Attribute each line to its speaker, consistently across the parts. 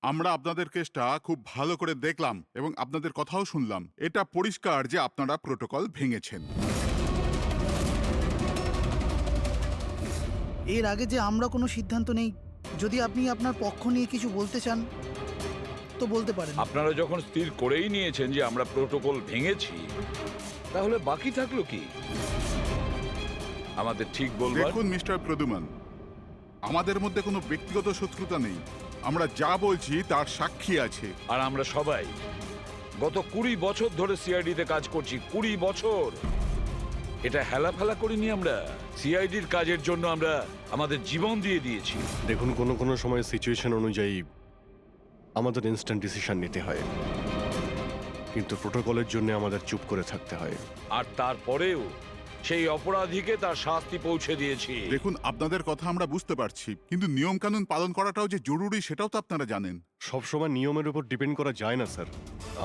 Speaker 1: আমরা আপনাদের কেসটা খুব ভালো করে দেখলাম এবং আপনাদের কথাও শুনলাম। এটা পরিষ্কার যে আপনারা প্রোটোকল ভেঙেছেন।
Speaker 2: এর আগে যে আমরা কোনো সিদ্ধান্ত নেই, যদি আপনি আপনার পক্ষ নিয়ে কিছু বলতে চান তো বলতে পারেন।
Speaker 3: আপনারা যখন স্থির করেই নিয়েছেন যে আমরা প্রোটোকল ভেঙেছি, তাহলে বাকি থাকলো কি? আমাদের ঠিক বলবার।
Speaker 1: দেখুন মিস্টার প্রদুমান, আমাদের মধ্যে কোনো ব্যক্তিগত শত্রুতা নেই। আমরা যা বলছি তার সাক্ষী আছে।
Speaker 3: আর আমরা সবাই গত 20 বছর ধরে সিআইডিতে কাজ করছি। 20 বছর। এটা হেলাফেলা করিনি আমরা। সিআইডির কাজের জন্য আমরা আমাদের জীবন দিয়ে দিয়েছি।
Speaker 4: দেখুন, কোনো সময় সিচুয়েশন অনুযায়ী আমাদের ইনস্ট্যান্ট ডিসিশন নিতে হয়, কিন্তু প্রোটোকলের জন্য আমাদের চুপ করে থাকতে হয়।
Speaker 3: আর তারপরেও সেই অপরাধীকে তার শাস্তি পৌঁছে দিয়েছি।
Speaker 1: দেখুন, আপনাদের কথা আমরা বুঝতে পারছি, কিন্তু নিয়ম কানুন পালন করাটাও যে জরুরি সেটাও তো আপনারা জানেন।
Speaker 4: সবসময় নিয়মের উপর ডিপেন্ড করা যায় না স্যার।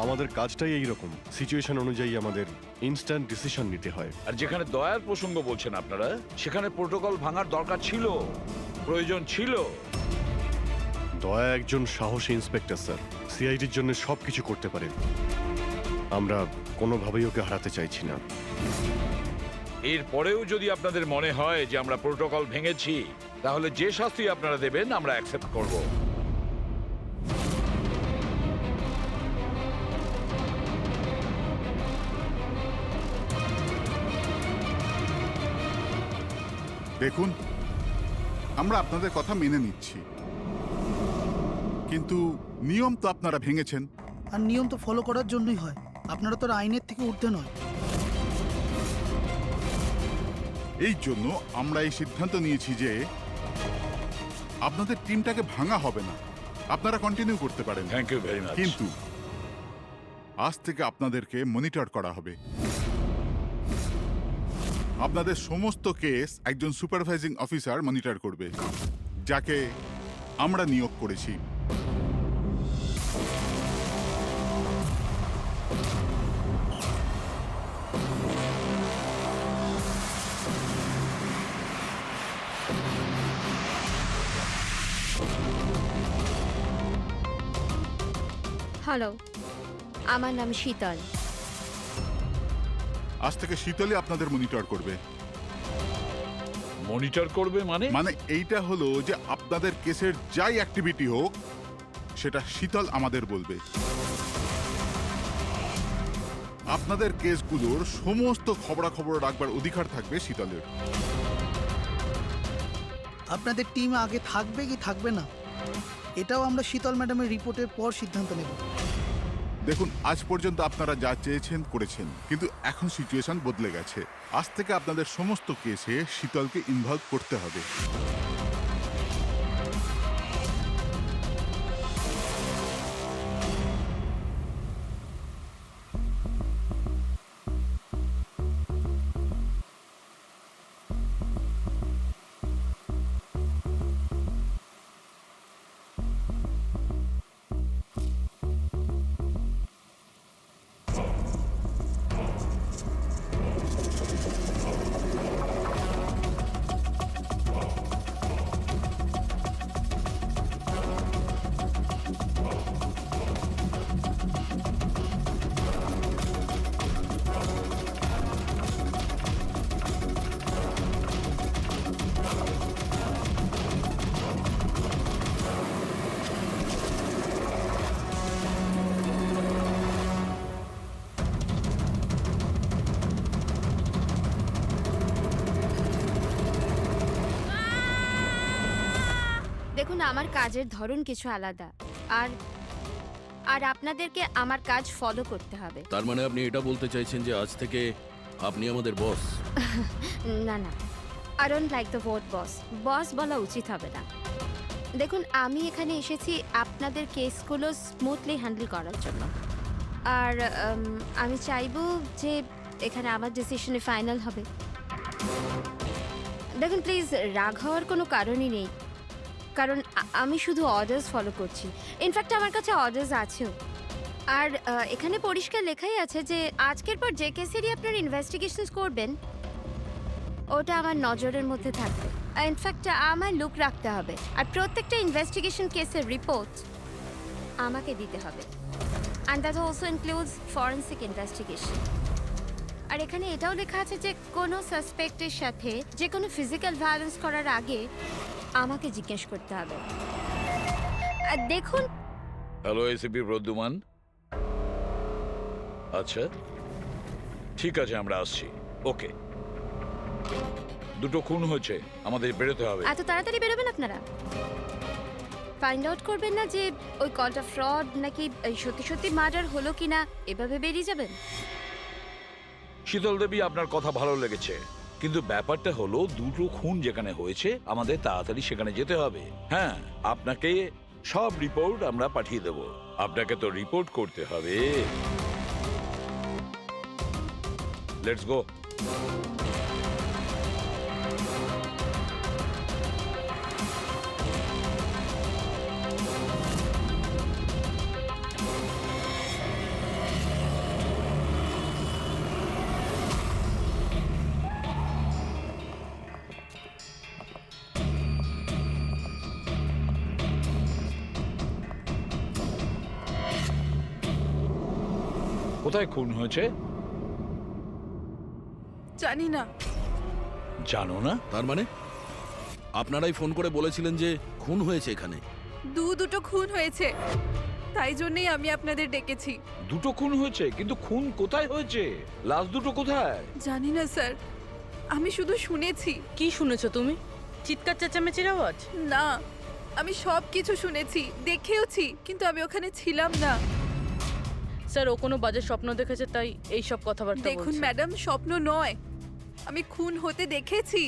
Speaker 4: আমাদের কাজটাই এইরকম, সিচুয়েশন অনুযায়ী আমাদের ইনস্ট্যান্ট ডিসিশন নিতে হয়।
Speaker 3: আর যেখানে দয়ার প্রসঙ্গ বলছেন আপনারা, সেখানে প্রোটোকল ভাঙার দরকার ছিল, প্রয়োজন ছিল।
Speaker 4: দয়া একজন সাহসী ইন্সপেক্টর স্যার, সিআইডির জন্য সব কিছু করতে পারে। আমরা কোনোভাবেই ওকে হারাতে চাইছি না।
Speaker 3: এরপরেও যদি আপনাদের মনে হয় যে আমরা প্রোটোকল ভেঙেছি, তাহলে যে শাস্তি আপনারা দেবেন আমরা অ্যাকসেপ্ট করব।
Speaker 1: দেখুন, আমরা আপনাদের কথা মেনে নিচ্ছি, কিন্তু নিয়ম তো আপনারা ভেঙেছেন।
Speaker 2: আর নিয়ম তো ফলো করার জন্যই হয়, আপনারা তো আর আইনের থেকে ঊর্ধ্বে নয়।
Speaker 1: এই জন্য আমরা এই সিদ্ধান্ত নিয়েছি যে আপনাদের টিমটাকে ভাঙা হবে না, আপনারা কন্টিনিউ করতে পারেন।
Speaker 3: Thank you very much.
Speaker 1: কিন্তু আজ থেকে আপনাদেরকে মনিটর করা হবে। আপনাদের সমস্ত কেস একজন সুপারভাইজিং অফিসার মনিটর করবে, যাকে আমরা নিয়োগ করেছি।
Speaker 5: হ্যালো, আমার নাম শীতল।
Speaker 1: আজ থেকে শীতলই আপনাদের মনিটর করবে।
Speaker 3: মনিটর করবে মানে?
Speaker 1: মানে এইটা হলো যে আপনাদের কেসের যাই অ্যাক্টিভিটি হোক সেটা শীতল আমাদের বলবে। আপনাদের কেসগুলোর সমস্ত খবরাখবর রাখবার অধিকার থাকবে শীতলের।
Speaker 2: আপনাদের টিম আগে থাকবে কি থাকবে না, এটাও আমরা শীতল ম্যাডামের রিপোর্টের পর সিদ্ধান্ত নেব।
Speaker 1: দেখুন, আজ পর্যন্ত আপনারা যা চেয়েছেন করেছেন, কিন্তু এখন সিচুয়েশন বদলে গেছে। আজ থেকে আপনাদের সমস্ত কেসে শীতলকে ইনভলভ করতে হবে।
Speaker 5: দেখুন, আমার কাজের ধরন কিছু আলাদা, আর আর আপনাদেরকে আমার কাজ ফলো করতে হবে।
Speaker 6: তার মানে আপনি এটা বলতে চাইছেন যে আজ থেকে আপনি আমাদের বস?
Speaker 5: না না, I don't like the word boss. Boss বলা উচিত হবে না। দেখুন, আমি এখানে এসেছি আপনাদের কেসগুলো স্মুথলি হ্যান্ডেল করার জন্য, আর আমি চাইবো যে এখানে আমার ডিসিশনে ফাইনাল হবে। দেখুন প্লিজ, রাগ হওয়ার কোনো কারণই নেই, কারণ আমি শুধু অর্ডার্স ফলো করছি। ইনফ্যাক্ট আমার কাছে অর্ডার্স আছেও। আর এখানে পরিষ্কার লেখাই আছে যে আজকের পর যে কেসেরই আপনার ইনভেস্টিগেশনস করবেন ওটা আমার নজরের মধ্যে থাকবে। ইনফ্যাক্ট আমার লুক রাখতে হবে, আর প্রত্যেকটা ইনভেস্টিগেশন কেসের রিপোর্ট আমাকে দিতে হবে। And that also includes forensic investigation. আর এখানে এটাও লেখা আছে যে কোনো সাসপেক্টের সাথে যে কোনো ফিজিক্যাল ভায়োলেন্স করার আগে আমাকে জিজ্ঞেস করতে হবে। আর দেখুন,
Speaker 3: হ্যালো এসিপি প্রদ্যুমান। আচ্ছা ঠিক আছে, আমরা আসছি। ওকে, দুটো খুন হয়েছে, আমাদের বেরোতে হবে।
Speaker 5: এত তাড়াতাড়ি বেরোবেন আপনারা? ফাইন্ড আউট করবেন না যে ওই কলটা ফ্রড নাকি এই সত্যি সত্যি মার্ডার হলো কিনা, এভাবে বেরিয়ে যাবেন?
Speaker 3: শীতল দেবী, আপনার কথা ভালো লেগেছে, কিন্তু ব্যাপারটা হলো দুটো খুন যেখানে হয়েছে আমাদের তাড়াতাড়ি সেখানে যেতে হবে। হ্যাঁ, আপনাকে সব রিপোর্ট আমরা পাঠিয়ে দেব। আপনাকে তো রিপোর্ট করতে হবে। Let's go. কোথায় খুন হয়েছে
Speaker 7: জানি না।
Speaker 3: জানো না?
Speaker 6: তার মানে আপনারাই ফোন করে বলেছিলেন যে খুন হয়েছে এখানে?
Speaker 7: দুটো খুন হয়েছে, তাই জন্যই আমি আপনাদের ডেকেছি।
Speaker 3: দুটো খুন হয়েছে, কিন্তু খুন কোথায় হয়েছে? লাশ দুটো কোথায়?
Speaker 7: জানি না স্যার, আমি শুধু শুনেছি।
Speaker 8: কি শুনেছো তুমি? চিৎকার চেঁচামেচির আওয়াজ?
Speaker 7: না, আমি সব কিছু শুনেছি, দেখেওছি, কিন্তু আমি ওখানে ছিলাম না।
Speaker 8: স্যার, ও কোনো বাজে স্বপ্ন দেখেছে তাই এই সব কথাবার্তা
Speaker 7: দেখুন
Speaker 8: বলছে।
Speaker 7: ম্যাডাম, স্বপ্ন নয়, আমি খুন হতে দেখেছি।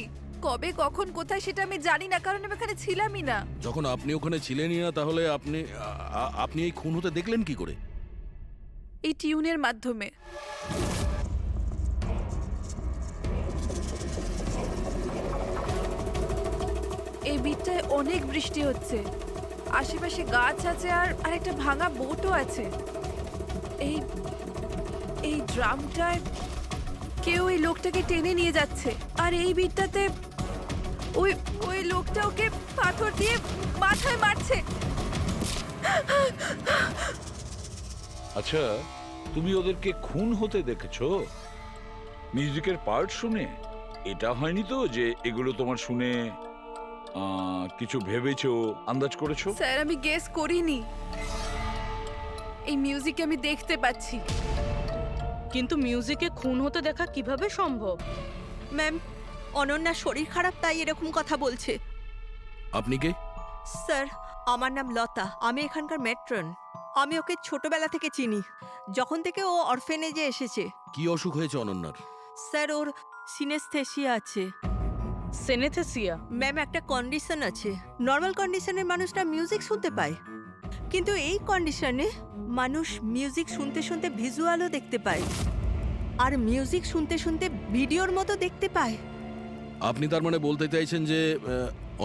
Speaker 7: কবে, কখন, কোথায় সেটা আমি জানি না, কারণ আমি ওখানে ছিলামই না।
Speaker 6: যখন আপনি ওখানে ছিলেনই না, তাহলে আপনি এই খুন হতে দেখলেন কি করে?
Speaker 7: এই টিউনের মাধ্যমে। এই বিটটায় অনেক বৃষ্টি হচ্ছে, আশেপাশে গাছ আছে আর একটা ভাঙা বোটও আছে। এই এই ড্রামটায় কেউ এই লোকটাকে টেনে নিয়ে যাচ্ছে, আর এই বিটটাতে ওই ওই লোকটা ওকে পাথর দিয়ে মাথায় মারছে।
Speaker 3: আচ্ছা, তুমি ওদেরকে খুন হতে দেখেছো মিউজিকের পার্ট শুনে? এটা হয়নি তো যে এগুলো তোমার শুনে কিছু ভেবেছো, আন্দাজ করেছো?
Speaker 7: স্যার, আমি গেস করিনি, এই মিউজিক আমি দেখতে পাচ্ছি।
Speaker 8: কিন্তু মিউজিকে খুন হতে দেখা কিভাবে সম্ভব?
Speaker 9: ম্যাম, অনন্যার শরীর খারাপ তাই এরকম কথা বলছে।
Speaker 6: আপনি কে?
Speaker 9: স্যার, আমার নাম লতা, আমি এখানকার ম্যাট্রন। আমি ওকে ছোটবেলা থেকে চিনি, যখন থেকে ও অরফেনেজে এসেছে।
Speaker 6: কি অসুখ হয়েছে অনন্যার?
Speaker 9: স্যার, ওর সিনেস্থেসিয়া আছে।
Speaker 8: সেনেথেসিয়া?
Speaker 9: ম্যাম, একটা কন্ডিশন আছে, নর্মাল কন্ডিশনের মানুষরা মিউজিক শুনতে পায়, কিন্তু এই কন্ডিশনে মানুষ মিউজিক শুনতে শুনতে ভিজুয়ালও দেখতে পায়, আর মিউজিক শুনতে শুনতে ভিডিওর মতো দেখতে পায়।
Speaker 6: আপনি তার মানে বলতে চাইছেন যে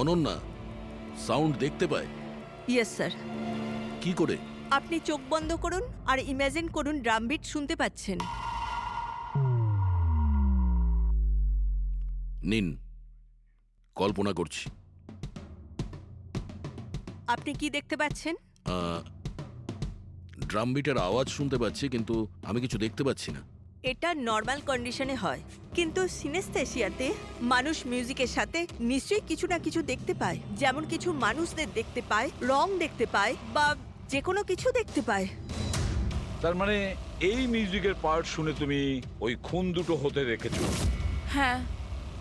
Speaker 6: অনন্যা সাউন্ড দেখতে পায়?
Speaker 9: Yes sir.
Speaker 6: কি করে?
Speaker 9: আপনি চোখ বন্ধ করুন আর ইমাজিন করুন ড্রাম বিট শুনতে পাচ্ছেন।
Speaker 6: নিন, কল্পনা করছি।
Speaker 9: আপনি কি দেখতে পাচ্ছেন?
Speaker 6: ড্রাম বিটের আওয়াজ শুনতে পাচ্ছি, কিন্তু আমি কিছু দেখতে পাচ্ছি না।
Speaker 9: এটা নর্মাল কন্ডিশনে হয়, কিন্তু সিনেস্থেসিয়াতে মানুষ মিউজিকের সাথে নিশ্চয়ই কিছু না কিছু দেখতে পায়, যেমন কিছু মানুষদের দেখতে পায়, রং দেখতে পায়, বা যে কোনো কিছু দেখতে পায়।
Speaker 3: তার মানে এই মিউজিকের পার্ট শুনে তুমি ওই খুন দুটো হতে দেখেছো?
Speaker 7: হ্যাঁ।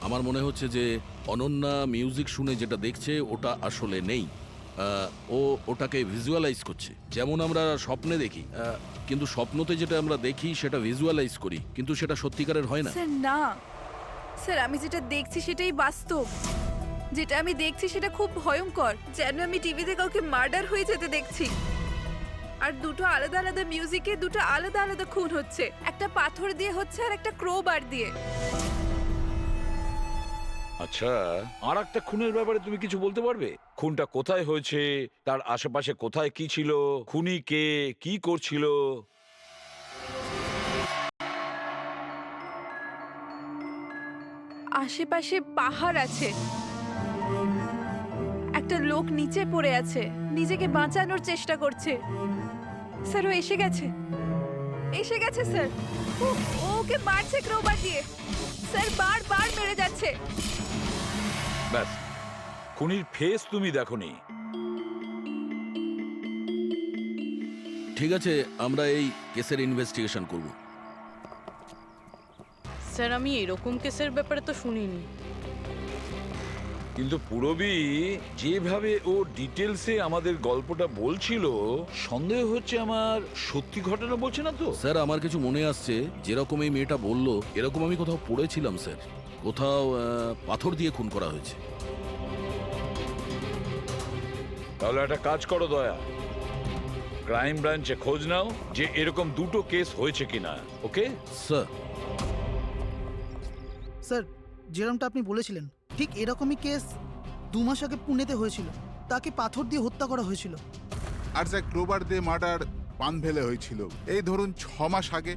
Speaker 6: আমার মনে হচ্ছে যে অনন্যা মিউজিক শুনে যেটা দেখছে ওটা আসলে নেই, ও ওটাকে ভিজুয়ালাইজ করছে, যেমন আমরা স্বপ্নে দেখি, কিন্তু স্বপ্নতে যেটা আমরা দেখি সেটা ভিজুয়ালাইজ করি, কিন্তু সেটা সত্যিকারের হয় না।
Speaker 7: স্যার না, স্যার আমি যেটা দেখছি সেটাই বাস্তব। যেটা আমি দেখছি সেটা খুব ভয়ঙ্কর, যেন আমি টিভিতে কাউকে মার্ডার হয়ে যেতে দেখছি। আর দুটো আলাদা আলাদা মিউজিকে দুটো আলাদা আলাদা খুন হচ্ছে, একটা পাথর দিয়ে হচ্ছে আর একটা ক্রোবার দিয়ে।
Speaker 3: আচ্ছা, আর একটা খুনের ব্যাপারে তুমি কিছু বলতে পারবে? খুনটা কোথায় হয়েছে, তার আশেপাশে কোথায় কি ছিল, খুনি কে, কি করছিল?
Speaker 7: আশেপাশে পাহাড় আছে, একটা লোক নিচে পড়ে আছে, নিজেকে বাঁচানোর চেষ্টা করছে। স্যার ও এসে গেছে, এসে গেছে স্যার। ওকে মারছে ক্রোবার দিয়ে, স্যার বারবার মেরে যাচ্ছে।
Speaker 3: ব্যাস, খুনির ফেস তুমি দেখোনি।
Speaker 6: ঠিক আছে, আমরা এই কেসের ইনভেস্টিগেশন করব।
Speaker 8: স্যার আমি এরকম কেসের ব্যাপারে তো শুনিনি।
Speaker 3: কিন্তু পুরবী যেভাবে ও ডিটেলসে আমাদের গল্পটা বলছিল, সন্দেহ হচ্ছে আমার সত্যি ঘটনা বলছে না তো।
Speaker 6: স্যার আমার কিছু মনে আসছে, যেরকম এই মেয়েটা বললো এরকম আমি কোথাও পড়েছিলাম স্যার। কোথাও পাথর দিয়ে খুন করা হয়েছে।
Speaker 3: তাহলে একটা কাজ করো দয়া, ক্রাইম ব্রাঞ্চে খোঁজ নাও যে এরকম দুটো কেস হয়েছে কিনা। Okay
Speaker 6: sir.
Speaker 2: স্যার, যেরকমটা আপনি বলেছিলেন ঠিক এরকমই কেস 2 মাস আগে পুনেতে হয়েছিল। তাকে পাথর দিয়ে হত্যা করা হয়েছিল।
Speaker 1: আর যা ক্রোবার দিয়ে মার্ডার পানভেলে হয়েছিল এই ধরুন 6 মাস আগে।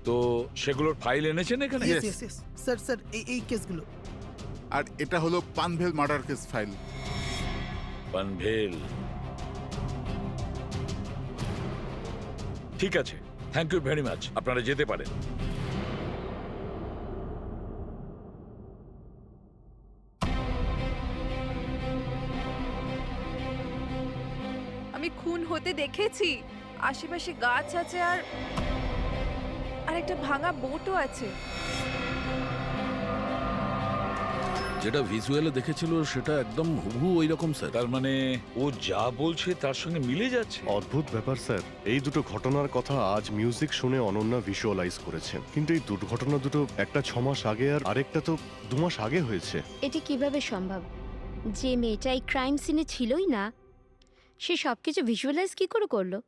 Speaker 3: তো সেগুলোর ফাইল এনেছেন এখানে?
Speaker 1: Yes.
Speaker 2: Yes, yes. Sir sir এই কেসগুলো।
Speaker 1: আর এটা হলো Panvel murder case file.
Speaker 3: Panvel, ঠিক আছে, থ্যাংক ইউ ভেরি মাচ। আপনারা যেতে পারেন।
Speaker 7: আমি খুন হতে দেখেছি, আশেপাশে গাছ আছে আর একটা ভাঙা বোটও আছে।
Speaker 6: যেটা ভিজুয়ালে দেখেছিল সেটা একদম হুবহু ওই রকম স্যার।
Speaker 3: তার মানে ও যা বলছে তার সঙ্গে মিলে যাচ্ছে।
Speaker 4: অদ্ভুত ব্যাপার স্যার, এই দুটো ঘটনার কথা আজ মিউজিক শুনে অনন্যা ভিজুয়ালাইজ করেছেন, কিন্তু এই দুর্ঘটনা দুটো একটা 6 মাস আগে আর আরেকটা তো 2 মাস আগে হয়েছে।
Speaker 5: এটি কিভাবে সম্ভব? যে মেয়েটা এই ক্রাইম সিনে ছিলই না, সে সব কিছু ভিজুয়ালাইজ কি করে করলো?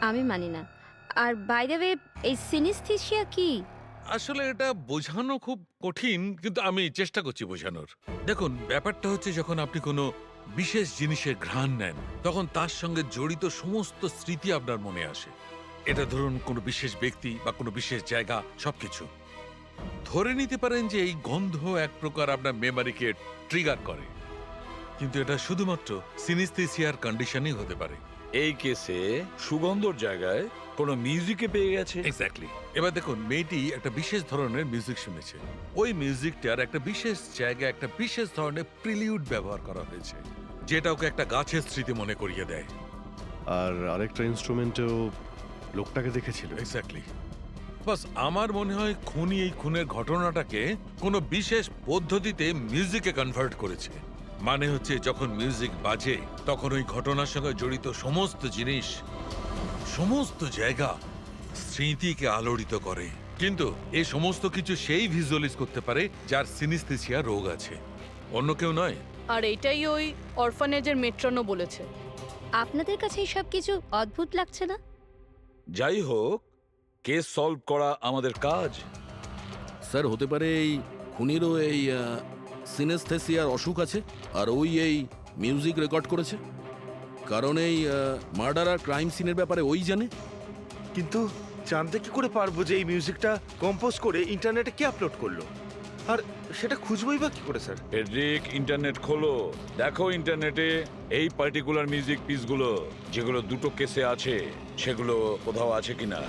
Speaker 5: আমি মানি না। আর বাই দ্য ওয়ে, এই সিনিস্থেসিয়া কি?
Speaker 10: আসলে এটা বোঝানো খুব কঠিন, কিন্তু আমি চেষ্টা করছি বোঝানোর। দেখুন, ব্যাপারটা হচ্ছে যখন আপনি কোনো বিশেষ জিনিসের ঘ্রাণ নেন, তখন তার সঙ্গে জড়িত সমস্ত স্মৃতি আপনার মনে আসে। এটা ধরুন কোনো বিশেষ ব্যক্তি বা কোনো বিশেষ জায়গা, সবকিছু। ধরে নিতে পারেন যে এই গন্ধ এক প্রকার আপনার মেমারিকে ট্রিগার করে, কিন্তু এটা শুধুমাত্র সিনিস্থেসিয়ার কন্ডিশনই হতে পারে।
Speaker 3: এই কেসে সুগন্ধর জায়গায় কোনো মিউজিকে পেয়ে গেছে।
Speaker 10: এক্স্যাক্টলি। এবার দেখুন, মেয়েটি একটা বিশেষ ধরনের মিউজিক শুনেছে। ওই মিউজিকটার একটা বিশেষ জায়গায় একটা বিশেষ ধরনের প্রিলিউড ব্যবহার করা হয়েছে, যেটা ওকে একটা গাছের স্মৃতি মনে করিয়ে দেয়।
Speaker 4: আর আরেকটা ইনস্ট্রুমেন্টেও লোকটাকে দেখেছিল।
Speaker 10: এক্স্যাক্টলি। বাস আমার মনে হয় খুনি এই খুনের ঘটনাটাকে কোনো বিশেষ পদ্ধতিতে মিউজিকে কনভার্ট করেছে। মানে হচ্ছে যখন মিউজিক বাজে তখন ওই ঘটনার সঙ্গে জড়িত সমস্ত জিনিস, সমস্ত জায়গা স্মৃতিকে আলোড়িত করে। কিন্তু এই সমস্ত কিছু সেই ভিজুয়ালাইজ করতে পারে যার সিনিস্থেসিয়া রোগ আছে, অন্য কেউ নয়।
Speaker 8: আর এইটাই ওই অরফানেজের মেট্রনও বলেছে।
Speaker 5: আপনাদের কাছে এইসব কিছু অদ্ভুত লাগছে না?
Speaker 3: যাই হোক, কেস সলভ করা আমাদের কাজ।
Speaker 6: স্যার হতে পারে এই খুনিরও এই সিনেস্থেসিয়ার অসুখ আছে, আর ওই এই মিউজিক রেকর্ড করেছে, কারণ এই মার্ডার আর ক্রাইম সিনের ব্যাপারে ওই জানে।
Speaker 11: কিন্তু জানতে কি করে পারবো যে এই মিউজিকটা কম্পোজ করে ইন্টারনেটে কে আপলোড করলো? আর সেটা খুঁজবই বা কি করে স্যার?
Speaker 3: ফেডরিক, ইন্টারনেট খোলো, দেখো ইন্টারনেটে এই পার্টিকুলার মিউজিক পিসগুলো যেগুলো দুটো কেসে আছে সেগুলো কোথাও আছে কিনা।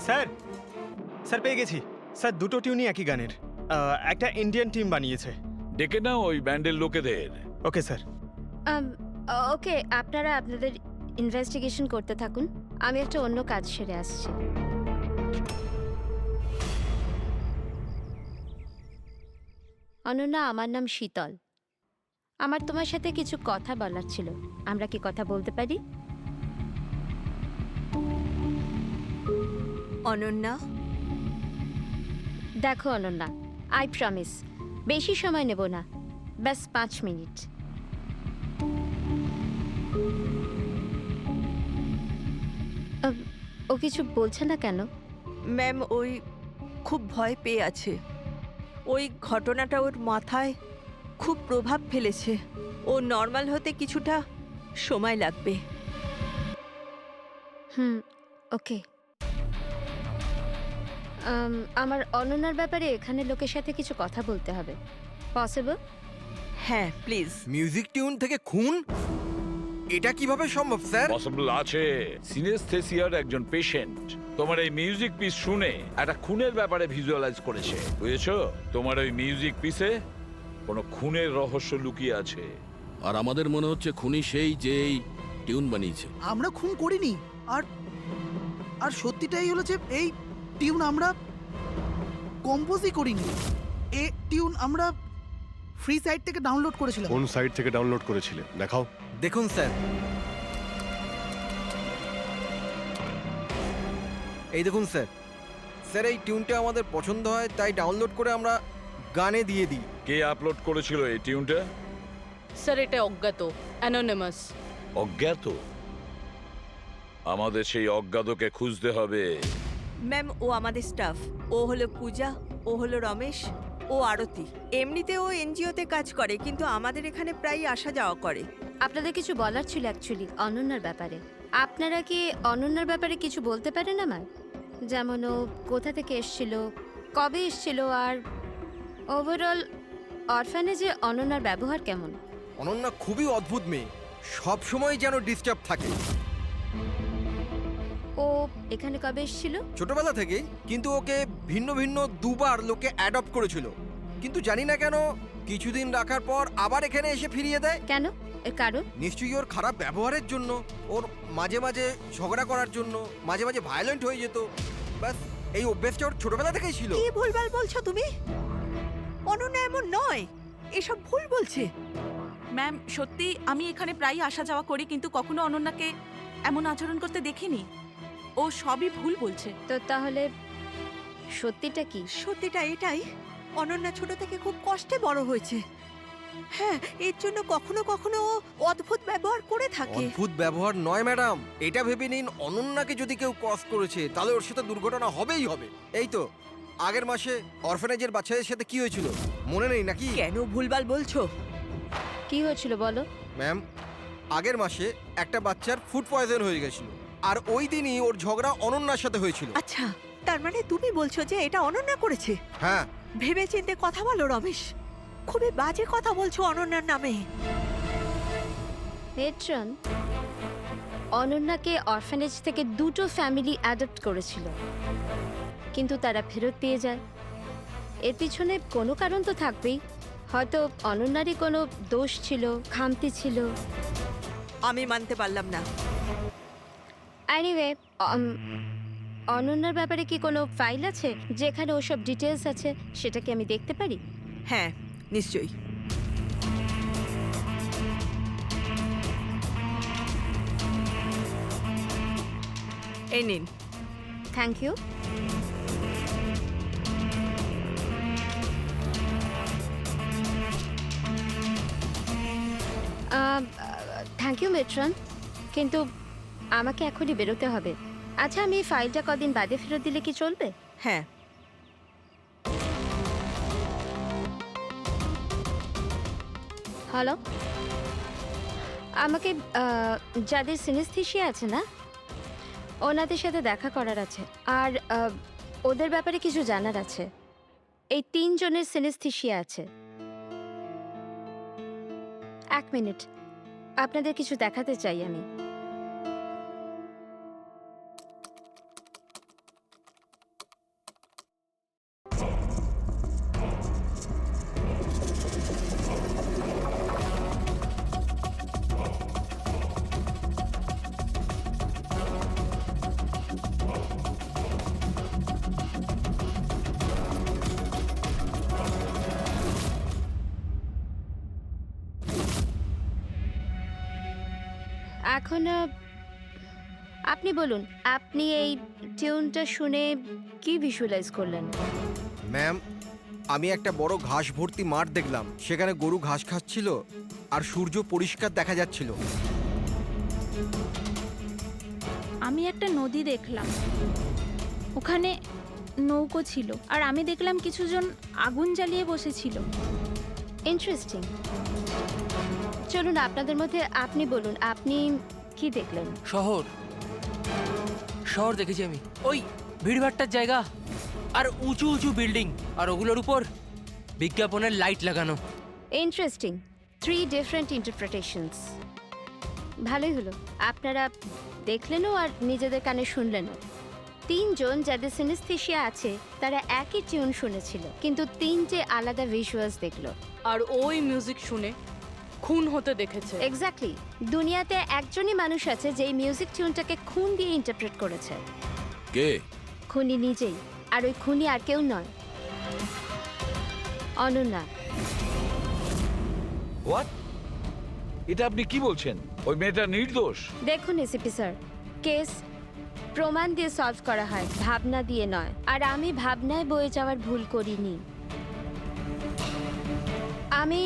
Speaker 12: স্যার স্যার পেয়ে গেছি স্যার, দুটো টিউনই একই গানের। একটা ইন্ডিয়ান টিম বানিয়েছে।
Speaker 3: ডেকে নাও ওই ব্যান্ডের লোকেদের।
Speaker 12: Okay sir.
Speaker 5: ওকে, আপনারা আপনাদের ইনভেস্টিগেশন করতে থাকুন, আমি একটা অন্য কাজ সেরে আসছি। অনন্যা, আমার নাম শীতল। আমার তোমার সাথে কিছু কথা বলার ছিল। আমরা কি কথা বলতে পারি?
Speaker 9: অনন্যা,
Speaker 5: দেখো অনন্যা, আই প্রমিস বেশি সময় নেব না, ব্যাস 5 মিনিট। ও কিছু বলছে না কেন?
Speaker 9: ম্যাম ওই খুব ভয় পেয়ে আছে। ওই ঘটনাটা ওর মাথায় খুব প্রভাব ফেলেছে। ও নর্মাল হতে কিছুটা সময় লাগবে।
Speaker 5: ওকে। আমার অনন্যার ব্যাপারে এখানে লোকের সাথে কিছু কথা বলতে হবে। পসিবল?
Speaker 9: হ্যাঁ প্লিজ।
Speaker 13: মিউজিক টিউন থেকে খুন? এটা কিভাবে সম্ভব স্যার?
Speaker 3: পসিবল আছে। সিনেস্থেসিয়ার একজন পেশেন্ট তোমার এই মিউজিক পিস শুনে একটা খুনের ব্যাপারে ভিজুয়ালাইজ করেছে, বুঝেছো? তোমার ওই মিউজিক পিসে কোনো খুনের রহস্য লুকিয়ে আছে।
Speaker 6: আর আমাদের মনে হচ্ছে খুনি সেই যে এই টিউন বানিয়েছে।
Speaker 2: আমরা খুন করিনি। আর আর সত্যিটাই হলো যে এই টিউন আমরা কম্পোজই করিনি। এই টিউন আমরা ফ্রি সাইট থেকে ডাউনলোড করেছিলাম।
Speaker 4: কোন সাইট থেকে ডাউনলোড করেছিলে দেখাও।
Speaker 13: দেখুন স্যার, এই দেখুন স্যার। স্যার এই টিউনটা আমাদের পছন্দ হয় তাই ডাউনলোড করে আমরা গানে দিয়ে দিই।
Speaker 3: কে আপলোড করেছিল এই টিউনটা?
Speaker 8: স্যার এটা অজ্ঞাত, অ্যানোনিমাস।
Speaker 3: অজ্ঞাত? আমাদের সেই অজ্ঞাতকে খুঁজতে হবে।
Speaker 9: ম্যাম ও আমাদের স্টাফ। ও হলো পূজা, ও হলো রমেশ, ও আরতি। এমনিতে ও এনজিওতে কাজ করে, কিন্তু আমাদের এখানে প্রায় আসা যাওয়া করে।
Speaker 5: আপনাদের কিছু বলার ছিল অ্যাকচুয়ালি অনন্যার ব্যাপারে। আপনারা কি অনন্যার ব্যাপারে কিছু বলতে পারেন আমার? যেমন ও কোথা থেকে এসেছিল, কবে এসেছিল, আর ওভারঅল অরফানেজে অনন্যার ব্যবহার কেমন?
Speaker 13: অনন্যা খুবই অদ্ভুত মেয়ে, সব সময় যেন ডিস্টার্ব থাকে।
Speaker 5: ও এখানে কবে এসেছিল?
Speaker 13: ছোটবেলা থেকেই, কিন্তু ওকে ভিন্ন ভিন্ন দুবার লোকে অ্যাডপ্ট করেছিল, কিন্তু জানি না কেন কিছুদিন রাখার পর আবার এখানে এসে ফিরিয়ে দেয়।
Speaker 5: কেন? এর কারণ?
Speaker 13: নিশ্চয়ই ওর খারাপ ব্যবহারের জন্য, ওর মাঝে মাঝে ঝগড়া করার জন্য, মাঝে মাঝে ভায়োলেন্ট হয়ে যেত। ব্যাস এই অভ্যেসটা ওর ছোটবেলা থেকেই ছিল।
Speaker 9: কি ভুলভাল বলছো তুমি? অনন্যা এমন নয়, এসব ভুল বলছে।
Speaker 14: ম্যাম সত্যি আমি এখানে প্রায়ই আসা যাওয়া করি, কিন্তু কখনো অনন্যাকে এমন আচরণ করতে দেখিনি। ও সবই ভুল বলছে।
Speaker 5: তো তাহলে সত্যিটা কি?
Speaker 9: সত্যিটা এটাই, অনন্যা ছোট থেকে খুব কষ্টে বড় হয়েছে। হ্যাঁ, এর জন্য কখনো কখনো ও অদ্ভুত ব্যবহার করে থাকে।
Speaker 13: অদ্ভুত ব্যবহার নয় ম্যাডাম, এটা ভেবে নিন অনন্যাকে যদি কেউ ক্রস করেছে তাহলে ওর সাথে দুর্ঘটনা হবেই হবে। এই তো আগের মাসে অরফানেজের বাচ্চাদের সাথে কি হয়েছিল মনে নেই নাকি?
Speaker 9: কেন ভুলভাল বলছো?
Speaker 5: কি হয়েছিল বলো।
Speaker 13: ম্যাম আগের মাসে একটা বাচ্চার ফুড পয়জন হয়ে গেছিল, আর ওই দিনই ওর ঝগড়া অনন্যার সাথে হয়েছিল।
Speaker 9: আচ্ছা, তার মানে তুমি বলছো যে এটা অনন্যা করেছে?
Speaker 13: হ্যাঁ।
Speaker 9: ভেবে চিন্তে কথা বলো রমেশ, খুবই বাজে কথা বলছো অনন্যার নামে।
Speaker 5: মেট্রন, অনন্যাকে অরফানেজ থেকে দুটো ফ্যামিলি অ্যাডপ্ট করেছিল, কিন্তু তারা ফেরত পেয়ে যায়। এর পিছনে কোনো কারণ তো থাকবেই। হয়তো অনন্যারই কোনো দোষ ছিল, খামতি ছিল।
Speaker 9: আমি মানতে পারলাম না।
Speaker 5: এনিওয়ে, অনন্যার ব্যাপারে কি কোনো ফাইল আছে যেখানে ওসব ডিটেলস আছে? সেটা কি আমি দেখতে পারি?
Speaker 9: হ্যাঁ নিশ্চয়ই। এই নিন।
Speaker 5: Thank you. Thank you matron, কিন্তু আমাকে এখনই বেরোতে হবে। আচ্ছা, আমি এই ফাইলটা কদিন বাদে ফেরত দিলে কি চলবে?
Speaker 9: হ্যাঁ।
Speaker 5: হ্যালো, আমাকে যাদের সিনেস্থেসিয়া আছে না, ওনাদের সাথে দেখা করার আছে, আর ওদের ব্যাপারে কিছু জানার আছে। এই 3 জনের সিনেস্থেসিয়া আছে। 1 মিনিট, আপনাদের কিছু দেখাতে চাই আমি। এখন আপনি বলুন, আপনি এই টিউনটা শুনে কি ভিজুয়ালাইজ করলেন?
Speaker 13: ম্যাম আমি একটা বড় ঘাস ভর্তি মাঠ দেখলাম, সেখানে গরু ঘাস খাচ্ছিল আর সূর্য পরিষ্কার দেখা যাচ্ছিল।
Speaker 14: আমি একটা নদী দেখলাম, ওখানে
Speaker 15: নৌকো ছিল আর আমি দেখলাম কিছুজন আগুন জ্বালিয়ে বসেছিল।
Speaker 5: ইন্টারেস্টিং। চলুন আপনাদের মধ্যে আপনি বলুন, আপনি কি দেখলেন?
Speaker 16: শহর শহর দেখেছি আমি, ওই ভিড়ভাট্টার জায়গা আর উঁচু উঁচু বিল্ডিং আর ওগুলোর উপর বিজ্ঞাপনের লাইট লাগানো।
Speaker 5: ইন্টারেস্টিং। 3 different interpretations. ভালোই হলো, আপনারা দেখলেনও আর নিজেদের কানে শুনলেনও। 3 জন যাদের সিনেস্থেশিয়া আছে তারা একই টিউন শুনেছিল, কিন্তু 3টে আলাদা ভিজুয়ালস দেখলো।
Speaker 8: আর ওই মিউজিক শুনে খুন হতে দেখেছে।
Speaker 5: এক্স্যাক্টলি। দুনিয়াতে একজনই মানুষ আছে যে এই মিউজিক টিউনটাকে খুন দিয়ে ইন্টারপ্রেট করেছে।
Speaker 6: কে?
Speaker 5: খুনি নিজেই। আর ওই খুনি আর কেউ নয়, অনন্যা।
Speaker 3: হোয়াট? এটা আপনি কি বলছেন? ওই মেয়েটা নির্দোষ?
Speaker 5: দেখুন এসিপি স্যার, কেস প্রমাণ দিয়ে সলভ করা হয়, ভাবনা দিয়ে নয়। আর আমি ভাবনায় বয়ে যাওয়ার ভুল করিনি। আমি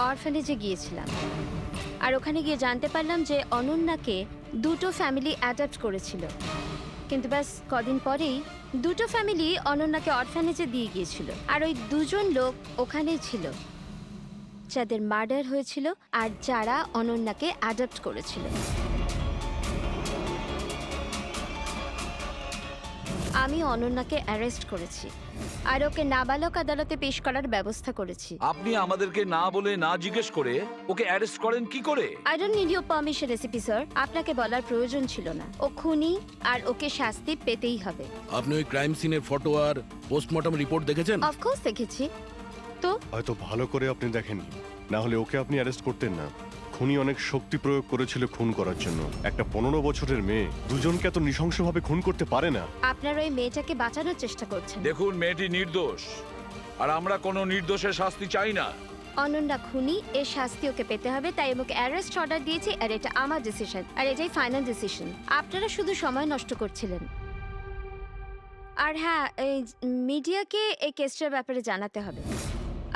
Speaker 5: অরফানেজে গিয়েছিলাম আর ওখানে গিয়ে জানতে পারলাম যে অনন্যাকে 2টো ফ্যামিলি অ্যাডাপ্ট করেছিল, কিন্তু ব্যাস কদিন পরেই 2টো ফ্যামিলি অনন্যাকে অরফানেজে দিয়ে গিয়েছিল। আর ওই 2 জন লোক ওখানেই ছিল যাদের মার্ডার হয়েছিল আর যারা অনন্যাকে অ্যাডাপ্ট করেছিল। আমি অনন্যাকে অ্যারেস্ট করেছি আর ওকে নাবালক আদালতে পেশ করার ব্যবস্থা করেছি।
Speaker 3: আপনি আমাদেরকে না বলে না জিজ্ঞেস করে ওকে অ্যারেস্ট করেন কি করে?
Speaker 5: I don't need your permission ACP sir, আপনাকে বলার প্রয়োজন ছিল না। ও খুনি আর ওকে শাস্তি পেতেই হবে।
Speaker 6: আপনি ওই ক্রাইম সিনের ফটো আর পোস্টমর্টম রিপোর্ট দেখেছেন?
Speaker 5: অফকোর্স দেখেছি। তো
Speaker 4: হয়তো ভালো করে আপনি দেখেননি, না হলে ওকে আপনি অ্যারেস্ট করতেন না। খুনি অনেক শক্তি প্রয়োগ করেছিল খুন করার জন্য। একটা 15 বছরের মেয়ে 2জনকে এত নৃশংসভাবে খুন করতে পারে না।
Speaker 5: আপনারা ওই মেয়েটাকে বাঁচানোর চেষ্টা করছেন।
Speaker 3: দেখুন, মেয়েটি নির্দোষ আর আমরা কোনো নির্দোষের শাস্তি চাই না।
Speaker 5: অনন্যা খুনি, এর শাস্তি ওকে পেতে হবে, তাই ওকে অ্যারেস্ট অর্ডার দিয়েছি। আর এটা আমার ডিসিশন, আর এটাই ফাইনাল ডিসিশন। আপনারা শুধু সময় নষ্ট করছিলেন। আর হ্যাঁ, এই মিডিয়াকে এই কেসটার ব্যাপারে জানাতে হবে।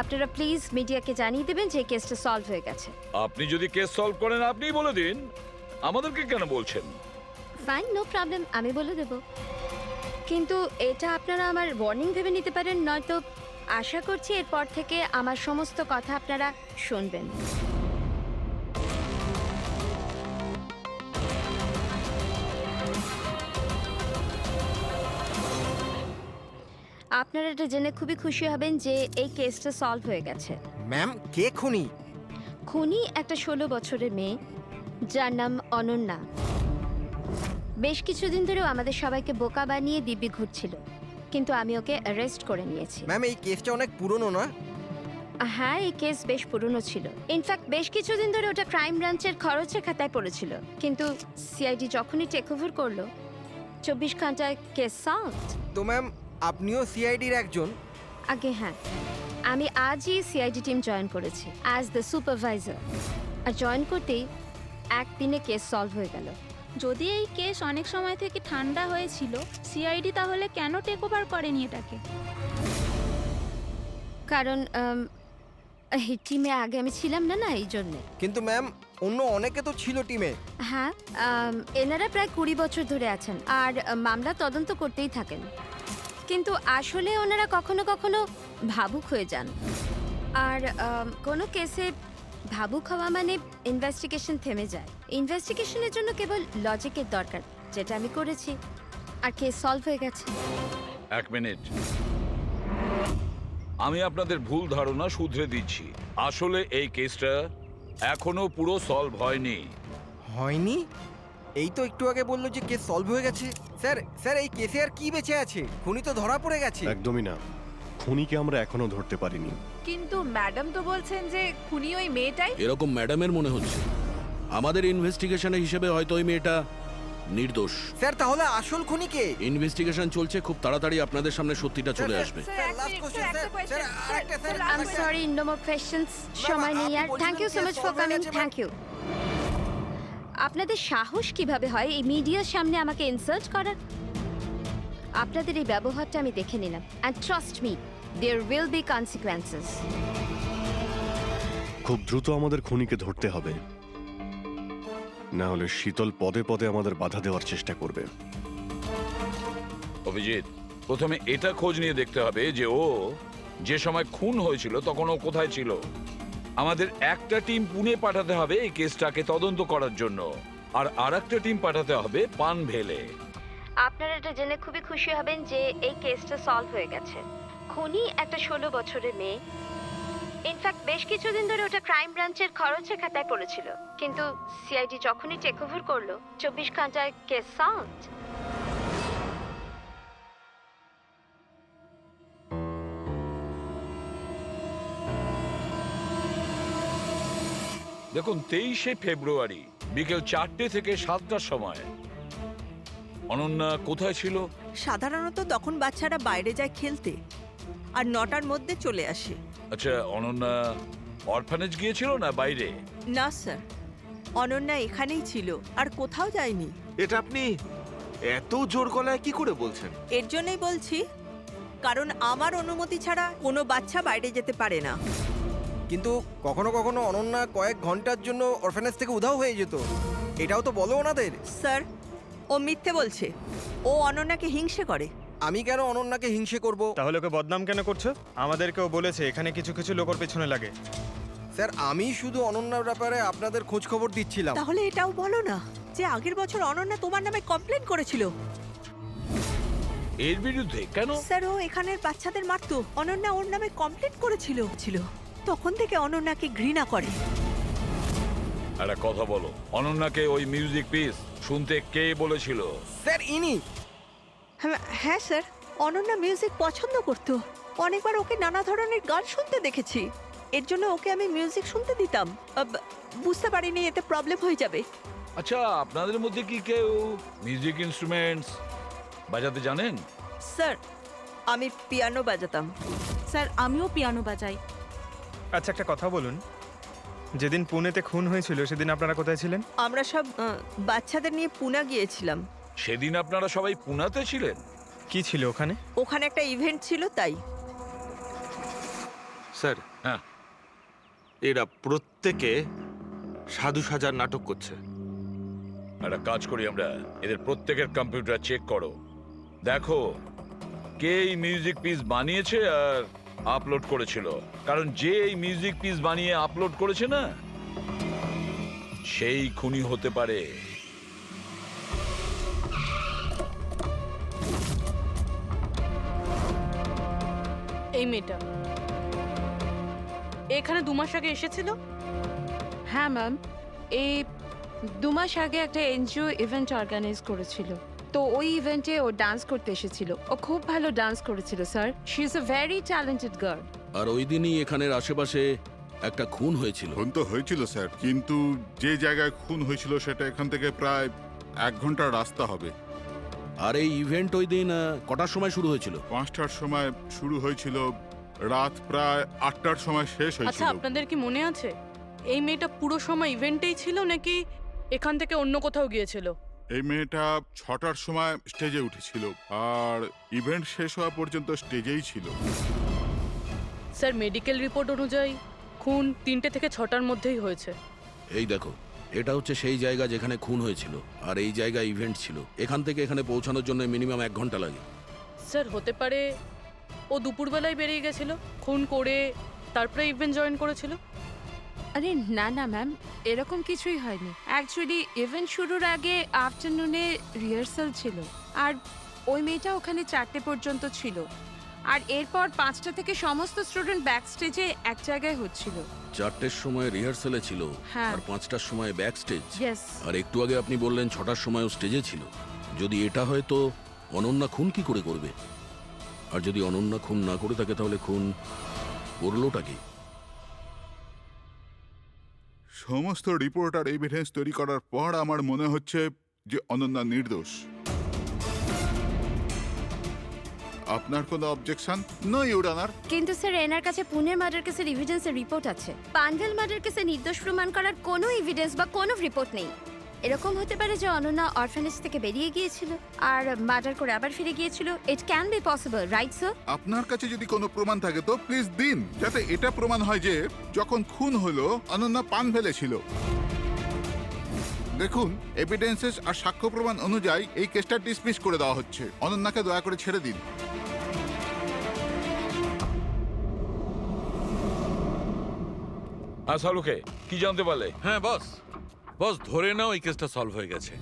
Speaker 5: আপনারা প্লিজ মিডিয়াকে জানিয়ে দেবেন যে কেসটা সলভ হয়ে গেছে।
Speaker 3: আপনি যদি কেস সলভ করেন আপনিই বলে দিন, আমাদেরকে কেন বলছেন?
Speaker 5: ফাইন, নো প্রবলেম, আমি বলে দেব। কিন্তু এটা আপনারা আমার ওয়ার্নিং ভেবে নিতে পারেন, নয়তো আশা করছি এরপর থেকে আমার সমস্ত কথা আপনারা শুনবেন। আপনারা এটা জেনে খুবই খুশি হবেন যে এই কেসটা সলভ হয়ে গেছে।
Speaker 13: ম্যাম, কে খুনি?
Speaker 5: খুনি একটা 16 বছরের মেয়ে যার নাম অনন্যা। বেশ কিছুদিন ধরেও আমাদের সবাইকে বোকা বানিয়ে দিব্যি ঘুরছিল, কিন্তু আমি ওকে অ্যারেস্ট করে নিয়েছি।
Speaker 13: ম্যাম, এই কেসটা অনেক পুরনো না?
Speaker 5: হ্যাঁ, এই কেস বেশ পুরনো ছিল। ইনফ্যাক্ট বেশ কিছুদিন ধরে ওটা ক্রাইম ব্রাঞ্চের খরচের খাতায় পড়েছিল, কিন্তু সিআইডি যখনই টেক ওভার করলো 24 ঘন্টায় কেস সলভ।
Speaker 13: তো ম্যাম, আপনিও সিআইডির একজন?
Speaker 5: আগে হ্যাঁ, আমি আজই সিআইডি টিম জয়েন করেছি অ্যাজ দ্য সুপারভাইজার। আর জয়েন করতেই একদিনে কেস সলভ হয়ে গেল।
Speaker 15: যদি এই কেস অনেক সময় থেকে ঠান্ডা হয়েছিল, সিআইডি তাহলে কেন টেক ওভার করেনি এটাকে?
Speaker 5: কারণ এই টিমে আগে আমি ছিলাম না, এই জন্যে।
Speaker 13: কিন্তু ম্যাম, অন্য অনেকে তো ছিল টিমে।
Speaker 5: হ্যাঁ, এনারা প্রায় 20 বছর ধরে আছেন আর মামলা তদন্ত করতেই থাকেন, কিন্তু আসলে ওনারা কখনো কখনো ভাবুক হয়ে যান। আর কোনো কেসে ভাবুক হওয়া মানে ইনভেস্টিগেশন থেমে যায়। ইনভেস্টিগেশনের জন্য কেবল লজিকের দরকার, যেটা আমি করেছি, আর কেস সলভ হয়ে গেছে।
Speaker 3: 1 মিনিট, আমি আপনাদের ভুল ধারণা শুধরে দিচ্ছি। আসলে এই কেসটা এখনো পুরো সলভ হয়নি।
Speaker 13: হয়নি? এই তো একটু আগে বললো যে কেস সলভ হয়ে গেছে। স্যার, এই কেসে আর কি বেঁচে আছে? খুনি তো ধরা পড়ে গেছে।
Speaker 4: একদমই না, খুনিকে আমরা এখনো ধরতে পারিনি।
Speaker 7: কিন্তু ম্যাডাম তো বলছেন যে খুনি ওই মেয়েটাই।
Speaker 6: এরকম ম্যাডামের মনে হচ্ছে। আমাদের ইনভেস্টিগেশনের হিসেবে হয়তো ওই মেয়েটা নির্দোষ।
Speaker 13: স্যার, তাহলে আসল খুনি কে?
Speaker 6: ইনভেস্টিগেশন চলছে, খুব তাড়াতাড়ি আপনাদের সামনে সত্যিটা চলে আসবে।
Speaker 5: I am sorry, no more questions. সময় নেই আর। Thank you so much for coming. Thank you. আপনাদের সাহস কিভাবে হয় এই মিডিয়ার সামনে আমাকে ইনসাল্ট করার? আপনাদের এই ব্যবহারটা আমি দেখে নিলাম, and trust me, there will be consequences.
Speaker 4: খুব দ্রুত আমাদের খুনিকে ধরতে হবে, না হলে শীতল পদে পদে আমাদের বাধা দেওয়ার চেষ্টা করবে।
Speaker 3: অভিজিৎ, প্রথমে এটা খোঁজ নিয়ে দেখতে হবে যে ও যে সময় খুন হয়েছিল তখন ও কোথায় ছিল। আমাদের একটা টিম পুনে পাঠাতে হবে এই কেসটাকে তদন্ত করার জন্য, আর আরেকটা টিম পাঠাতে হবে পানভেলে।
Speaker 5: আপনারা এটা জেনে খুবই খুশি হবেন যে এই কেসটা সলভ হয়ে গেছে। খুনি একটা 16 বছরের মেয়ে। ইনফ্যাক্ট বেশ কিছুদিন ধরে ওটা ক্রাইম ব্রাঞ্চের খরচের খাতায় পড়েছিল, কিন্তু সিআইডি যখনই টেক ওভার করলো 24 ঘন্টায় কেস সলভড।
Speaker 3: দেখুন 23শে ফেব্রুয়ারি বিকেল 4টে থেকে 7টার সময় অনন্যা কোথায় ছিল?
Speaker 9: সাধারণত তখন বাচ্চারা বাইরে যায় খেলতে আর 9টার মধ্যে চলে আসে।
Speaker 3: আচ্ছা, অনন্যা অরফানেজ গিয়েছিল না বাইরে?
Speaker 9: না স্যার, অনন্যা এখানেই ছিল আর কোথাও যায়নি।
Speaker 11: এটা আপনি এত জোর গলায় কি করে বলছেন?
Speaker 9: এর জন্যই বলছি, কারণ আমার অনুমতি ছাড়া কোনো বাচ্চা বাইরে যেতে পারে না।
Speaker 13: কিন্তু কখনো কখনো অনন্যা কয়েক ঘন্টার জন্য অরফানেজ থেকে উধাও হয়ে যেত, এটাও তো বলো ওনাদের।
Speaker 9: স্যার, ও মিথ্যে বলছে। ও অনন্যাকে হিংসে করে।
Speaker 13: আমি কেন অনন্যাকে হিংসে করব?
Speaker 12: তাহলে ওকে বদনাম কেন করছো? আমাদেরকেও বলেছে এখানে কিছু কিছু লোকের পেছনে লাগে।
Speaker 13: স্যার, আমি শুধু অনন্যার ব্যাপারে আপনাদের খোঁজ খবর দিচ্ছিলাম।
Speaker 9: তাহলে এটাও বলো না যে আগের বছর অনন্যা তোমার নামে কমপ্লেন করেছিল।
Speaker 3: এর বিরুদ্ধে কেন?
Speaker 9: স্যার, ও এখানের বাচ্চাদের মারতো। অনন্যা ওর নামে কমপ্লেন করেছিল। তখন থেকে অনন্যাকে ঘৃণা করে।
Speaker 3: একটা কথা বলো, অনন্যাকে ওই মিউজিক পিস শুনতে কে বলেছিল?
Speaker 13: স্যার, ইনি।
Speaker 9: হ্যাঁ স্যার, অনন্যা মিউজিক পছন্দ করত। অনেকবার ওকে নানা ধরনের গান শুনতে দেখেছি। এর জন্য ওকে আমি মিউজিক শুনতে দিতাম। বুঝতে পারিনি এতে প্রবলেম হয়ে যাবে।
Speaker 3: আচ্ছা, আপনাদের মধ্যে কি কেউ মিউজিক ইনস্ট্রুমেন্টস বাজাতে জানেন?
Speaker 9: স্যার, আমি পিয়ানো বাজাতাম।
Speaker 14: স্যার, আমিও পিয়ানো বাজাই।
Speaker 12: আচ্ছা, একটা কথা বলুন, যেদিন পুনেতে খুন হয়েছিল সেদিন আপনারা কোথায় ছিলেন?
Speaker 9: আমরা সব বাচ্চাদের নিয়ে পুনা গিয়েছিলাম।
Speaker 3: সেদিন আপনারা সবাই পুনাতে ছিলেন?
Speaker 12: কি ছিল ওখানে?
Speaker 9: ওখানে একটা ইভেন্ট ছিল তাই।
Speaker 11: স্যার,
Speaker 3: হ্যাঁ,
Speaker 11: এরা প্রত্যেকে সাধু সাজার নাটক করছে।
Speaker 3: একটা কাজ করি আমরা, এদের প্রত্যেকের কম্পিউটার চেক করো, দেখো কে এই মিউজিক পিস বানিয়েছে আর আপলোড করেছিল। কারণ যে এই মিউজিক পিস বানিয়ে আপলোড করেছে না, সেই খুনি হতে পারে।
Speaker 8: এই মেয়েটা এখানে 2 মাস আগে এসেছিল।
Speaker 5: হ্যাঁ ম্যাম, এই 2 মাস আগে একটা এনজিও ইভেন্ট অর্গানাইজ করেছিল, তো ওই ইভেন্টে ও ডান্স করতে এসেছিল। ও খুব ভালো ডান্স করেছিল sir. She is a very talented girl.
Speaker 6: আর ওই দিনই এখানের আশেপাশে একটা খুন হয়েছিল।
Speaker 1: খুন তো হয়েছিল স্যার, কিন্তু যে জায়গায় খুন হয়েছিল সেটা এখান থেকে প্রায় 1 ঘন্টার রাস্তা হবে।
Speaker 6: আর এই ইভেন্ট ওই দিন কটার সময় শুরু হয়েছিল?
Speaker 1: 5টার সময় শুরু হয়েছিল, রাত প্রায় 8টার সময় শেষ
Speaker 8: আচ্ছা,
Speaker 1: হয়েছিল।
Speaker 8: আপনাদের কি মনে আছে এই মেয়েটা পুরো সময় ইভেন্টেই ছিল নাকি এখান থেকে অন্য কোথাও গিয়েছিল?
Speaker 1: এই মেয়েটা 6টার সময় স্টেজে উঠেছিল আর ইভেন্ট শেষ হওয়া পর্যন্ত স্টেজেই ছিল।
Speaker 8: স্যার, মেডিকেল রিপোর্ট অনুযায়ী খুন 3টে থেকে 6টার মধ্যেই হয়েছে।
Speaker 6: এই দেখো, এটা হচ্ছে সেই জায়গা যেখানে খুন হয়েছিল, আর এই জায়গায় ইভেন্ট ছিল। এখান থেকে এখানে পৌঁছানোর জন্য মিনিমাম 1 ঘন্টা লাগে।
Speaker 8: স্যার, হতে পারে ও দুপুরবেলায় বেরিয়ে গেছিল, খুন করে তারপরে ইভেন্ট জয়েন করেছিল।
Speaker 5: আরে না না ম্যাম, এরকম কিছুই হয়নি। অ্যাকচুয়ালি ইভেন্ট শুরুর আগে আফটারনুনে রিহার্সাল ছিল, আর ওই মেয়েটা ওখানে 4টে পর্যন্ত ছিল, আর এরপর 5টা থেকে সমস্ত স্টুডেন্ট ব্যাক স্টেজে এক জায়গায় হচ্ছিল।
Speaker 6: 4টের সময় রিহার্সালে ছিল,
Speaker 5: হ্যাঁ।
Speaker 6: আর 5টার সময় ব্যাক স্টেজ।
Speaker 5: Yes.
Speaker 6: আর একটু আগে আপনি বললেন 6টার সময়ও স্টেজে ছিল। যদি এটা হয় তো অনন্যা খুন কি করে করবে? আর যদি অনন্যা খুন না করে থাকে তাহলে খুন করলোটা কি?
Speaker 1: সমস্ত রিপোর্ট আর এভিডেন্স তৈরি করার পর আমার মনে হচ্ছে যে অনন্যা নির্দোষ। আপনার কোনো অবজেকশন? No your honour.
Speaker 5: কিন্তু স্যার, এনার কাছে পুনের মার্ডার কেসের এভিডেন্সের রিপোর্ট আছে। পানভেল মার্ডার কেসে নির্দোষ প্রমাণ করার কোনো এভিডেন্স বা কোনো রিপোর্ট নেই। এরকম হতে পারে যে অনন্যা অরফানেজ থেকে বেরিয়ে গিয়েছিল আর মার্ডার করে আবার ফিরে গিয়েছিল। It can be possible, right sir?
Speaker 1: আপনার কাছে যদি কোনো প্রমাণ থাকে তো প্লিজ দিন, যাতে এটা প্রমাণ হয় যে যখন খুন হলো অনন্যা পানভেলে ছিল। দেখুন, এভিডেন্সেস আর সাক্ষ্য প্রমাণ অনুযায়ী এই কেসটা ডিসমিস করে দেওয়া হচ্ছে। অনন্যাকে দয়া করে ছেড়ে দিন।
Speaker 3: সালুকে কি জানতে পারলে?
Speaker 10: হ্যাঁ বস, বস ধরে নাও এই কেসটা সলভ হয়ে গেছে।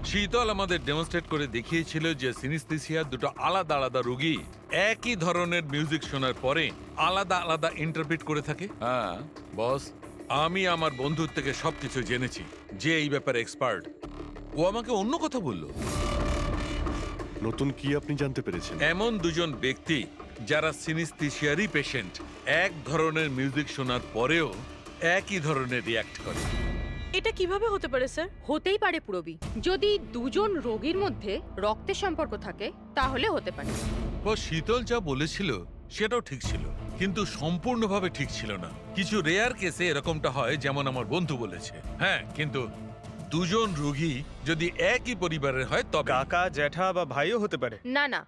Speaker 10: শীতল আমাদের ডেমনস্ট্রেট করে দেখিয়েছিল যে সিনিস্থেসিয়ার দুটো আলাদা আলাদা রোগী একই ধরনের মিউজিক শোনার পরে আলাদা আলাদা ইন্টারপ্রিট করে থাকে।
Speaker 3: হ্যাঁ
Speaker 10: বস, আমি আমার বন্ধুর থেকে সবকিছু জেনেছি, যে এই ব্যাপারে এক্সপার্ট। ও আমাকে অন্য কথা বললো।
Speaker 4: নতুন কি আপনি জানতে পেরেছেন?
Speaker 10: এমন দুজন ব্যক্তি যারা সিনিস্থেসিয়ারই পেশেন্ট, এক ধরনের মিউজিক শোনার পরেও একই ধরনের রিয়াক্ট করে।
Speaker 8: এটা কিভাবে হতে পারে স্যার?
Speaker 17: হতেই পারে পুরবি, যদি দুজন রোগীর মধ্যে রক্তের সম্পর্ক থাকে তাহলে হতে পারে।
Speaker 10: বস, শীতল যা বলেছিল সেটাও ঠিক ছিল, কিন্তু সম্পূর্ণভাবে ঠিক ছিল না। কিছু রেয়ার কেসে এরকমটা হয়, যেমন আমার বন্ধু বলেছে। হ্যাঁ, কিন্তু দুজন রোগী যদি একই পরিবারের হয় তবে।
Speaker 12: কাকা, জ্যাঠা বা ভাইও হতে পারে।
Speaker 17: না না,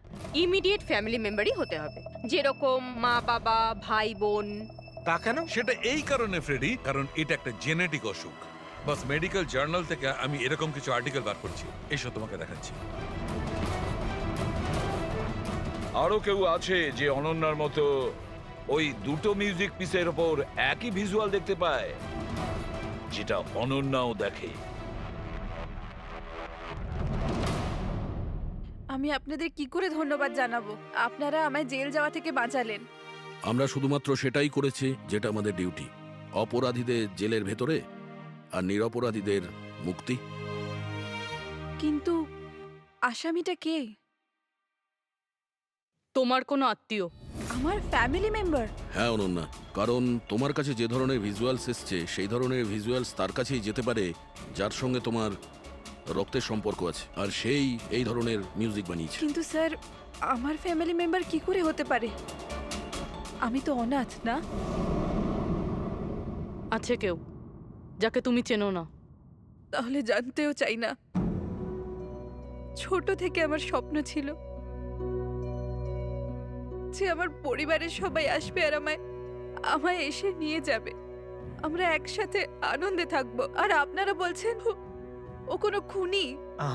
Speaker 17: ইমিডিয়েট ফ্যামিলি মেম্বারই হতে হবে, যেরকম মা বাবা, ভাই বোন।
Speaker 10: তা কেন? সেটা এই কারণে ফ্রেডি, কারণ এটা একটা জেনেটিক অসুখ। বাস মেডিকেল জার্নাল থেকে আমি এরকম কিছু আর্টিকেল বার করছি, এসব তোমাকে দেখাচ্ছি।
Speaker 3: আরো কেউ আছে যে অনন্যার মতো ওই দুটো মিউজিক পিসের ওপর একই ভিজুয়াল দেখতে পায়, যেটা অনন্যাও দেখে?
Speaker 7: আমি আপনাদের কি করে ধন্যবাদ জানাবো? আপনারা আমায় জেল যাওয়া থেকে বাঁচালেন।
Speaker 6: আমরা শুধুমাত্র সেটাই করেছি যেটা আমাদের ডিউটি, অপরাধীদের জেলের ভেতরে আর নিরপরাধীদের মুক্তি।
Speaker 7: কিন্তু আসামিটা কে?
Speaker 8: তোমার কোনো আত্মীয়।
Speaker 7: আমার ফ্যামিলি মেম্বার?
Speaker 6: হ্যাঁ অনন্যা, কারণ তোমার কাছে যে ধরনের ভিজুয়ালস এসছে সেই ধরনের ভিজুয়ালস তার কাছেই যেতে পারে যার সঙ্গে তোমার রক্তের সম্পর্ক আছে, আর সেই এই ধরনের মিউজিক বানিয়েছে।
Speaker 7: কিন্তু স্যার, আমার ফ্যামিলি মেম্বার কি করে হতে পারে? আমি তো অনাথ, না?
Speaker 8: আছে কেউ যাকে তুমি চেনো না?
Speaker 7: তাহলে জানতেও চাই না। ছোট থেকে আমার স্বপ্ন ছিল যে আমার পরিবারের সবাই আসবে আর আমায় এসে নিয়ে যাবে, আমরা একসাথে আনন্দে থাকবো। আর আপনারা বলছেন ও কোনো খুনি?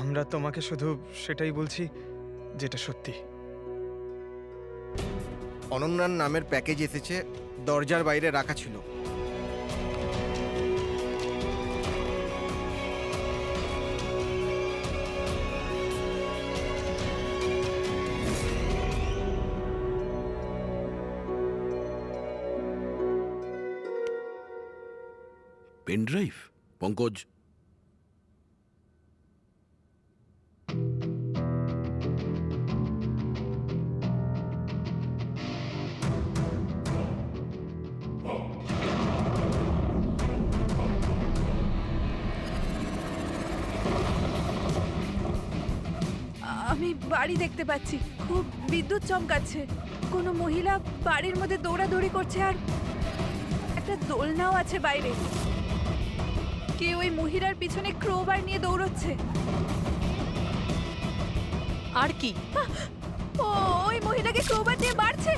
Speaker 12: আমরা তোমাকে শুধু সেটাই বলছি যেটা সত্যি।
Speaker 13: অনন্যার নামের প্যাকেজ এসেছে, দরজার বাইরে রাখা ছিল।
Speaker 6: Pen drive? পঙ্কজ,
Speaker 7: আমি বাড়ি দেখতে পাচ্ছি, খুব বিদ্যুৎ চমকাচ্ছে। কোনো মহিলা বাড়ির মধ্যে দৌড়াদৌড়ি করছে আর একটা দোলনাও আছে বাইরে। কেউ ওই মহিলার পিছনে ক্রোবার নিয়ে দৌড়চ্ছে।
Speaker 8: আর কি?
Speaker 7: ও ওই মহিলাকে ক্রোবার দিয়ে মারছে।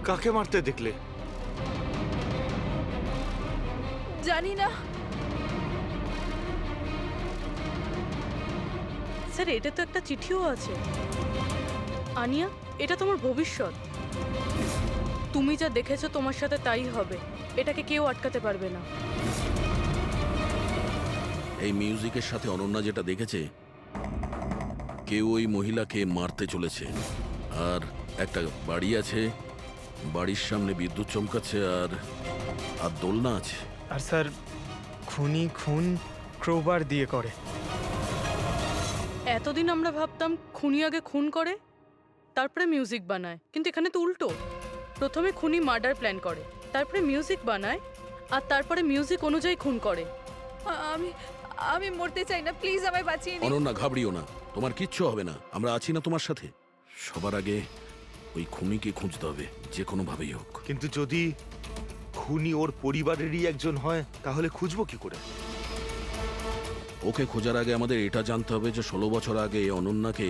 Speaker 11: কাকে মারতে দেখলে?
Speaker 7: জানি না
Speaker 8: স্যার, এটা তো একটা চিঠিও আছে। আনিয়া, এটা তোমার ভবিষ্যৎ। তুমি যা দেখেছো তোমার সাথে তাই হবে, এটাকে কেউ আটকাতে পারবে না।
Speaker 6: এই মিউজিকের সাথে অনন্যা যেটা দেখেছে, কেউ ওই মহিলাকে মারতে চলেছে। আর একটা বাড়ি আছে, বাড়ির সামনে বিদ্যুৎ চমকাচ্ছে আর আর দোলনা আছে।
Speaker 12: আর স্যার, খুনি খুন ক্রোবার দিয়ে করে।
Speaker 8: এতদিন আমরা ভাবতাম খুনি আগে খুন করে তারপরে মিউজিক বানায়, কিন্তু এখানে তো উল্টো। প্রথমে খুনি মার্ডার প্ল্যান করে, তারপরে মিউজিক বানায়, আর তারপরে মিউজিক অনুযায়ী খুন করে।
Speaker 7: আমি আমি মরতে চাই না, প্লিজ আমায় বাঁচিয়ে নিন।
Speaker 6: অনন্যা, ঘাবড়িও না, তোমার কিচ্ছু হবে না, আমরা আছি না তোমার সাথে। সবার আগে ওই খুনিকে খুঁজতে হবে, যে কোনো ভাবেই হোক।
Speaker 11: কিন্তু যদি খুনি ওর পরিবারেরই একজন হয়, তাহলে খুঁজবো কি করে?
Speaker 6: ওকে খোঁজার আগে আমাদের এটা জানতে হবে যে 16 বছর আগে অনন্যাকে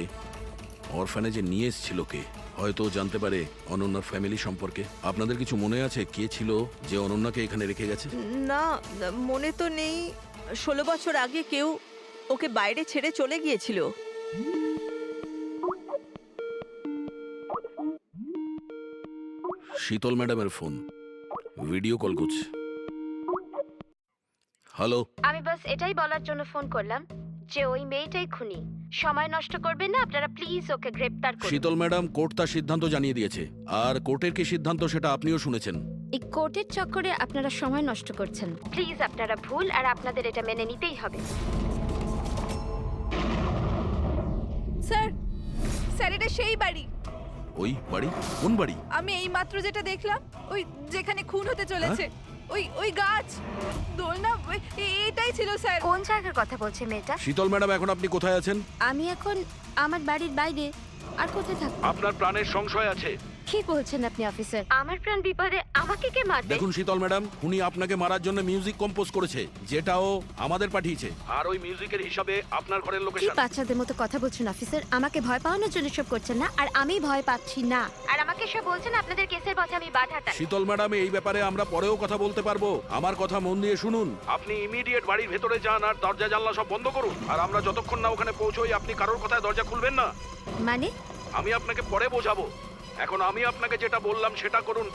Speaker 6: অরফানেজে নিয়ে এসেছিল কে। হয়তো জানতে পারে অনন্যার ফ্যামিলি সম্পর্কে। আপনাদের কিছু মনে আছে কে ছিল যে অনন্যাকে এখানে রেখে গেছে?
Speaker 9: না, মনে তো নেই। 16 বছর আগে কেউ ওকে বাইরে ছেড়ে চলে গিয়েছিল।
Speaker 6: শীতল ম্যাডামের ফোন, ভিডিও কল করছে। হ্যালো।
Speaker 5: আমি বাস এটাই বলার জন্য ফোন করলাম যে ওই মেয়েটাই খুনি। সময় নষ্ট করবেন না আপনারা, প্লিজ ওকে গ্রেপ্তার করুন।
Speaker 6: শীতল ম্যাডাম, কোর্ট তার সিদ্ধান্ত জানিয়ে দিয়েছে, আর কোর্টের কি সিদ্ধান্ত সেটা আপনিও শুনেছেন।
Speaker 5: এই কোর্টের চক্করে আপনারা সময় নষ্ট করছেন। প্লিজ আপনারা ভুল, আর আপনাদের এটা মেনে নিতেই হবে।
Speaker 7: স্যার, স্যার এটা সেই বাড়ি।
Speaker 6: ওই বাড়ি? কোন বাড়ি?
Speaker 7: আমি এই মাত্র যেটা দেখলাম, ওই যেখানে খুন হতে চলেছে, ওই ওই গাছ, দোলনা, এটাই ছিল স্যার।
Speaker 5: কোন জায়গার কথা বলছে মেয়েটা?
Speaker 6: শীতল ম্যাডাম, এখন আপনি কোথায় আছেন?
Speaker 5: আমি এখন আমার বাড়ির বাইরে। আর কোথায় থাকবো?
Speaker 6: আপনার প্রাণের সংশয় আছে।
Speaker 5: কি বলছেন আপনি অফিসার? আমার প্রাণ বিপদে, আমাকে কে মারবে?
Speaker 6: দেখুন শীতল ম্যাডাম, উনি আপনাকে মারার জন্য মিউজিক কম্পোজ করেছে, যেটাও আমাদের পাঠিয়েছে, আর ওই মিউজিকের হিসাবে আপনার ঘরের
Speaker 5: কি
Speaker 6: লোকেশন।
Speaker 5: বাচ্চাদের মতো কথা বলছেন অফিসার? আমাকে ভয় পাওয়ানোর জন্য সব করছেন না, আর আমি ভয় পাচ্ছি না। আর আমাকে সব বলছেন আপনাদের কেসের পথে আমি বাধা দেই।
Speaker 6: শীতল ম্যাডাম, এই ব্যাপারে আমরা পরেও কথা বলতে পারবো। আমার কথা মন দিয়ে শুনুন। আপনি ইমিডিয়েট বাড়ির ভেতরে যান আর দরজা জানলা সব বন্ধ করুন। আর আমরা যতক্ষণ না ওখানে পৌঁছই, আপনি কারোর কথায় দরজা খুলবেন না।
Speaker 5: মানে?
Speaker 6: আমি আপনাকে পরে বোঝাবো, এখন আমি আপনাকে যেটা বললাম সেটা করুন।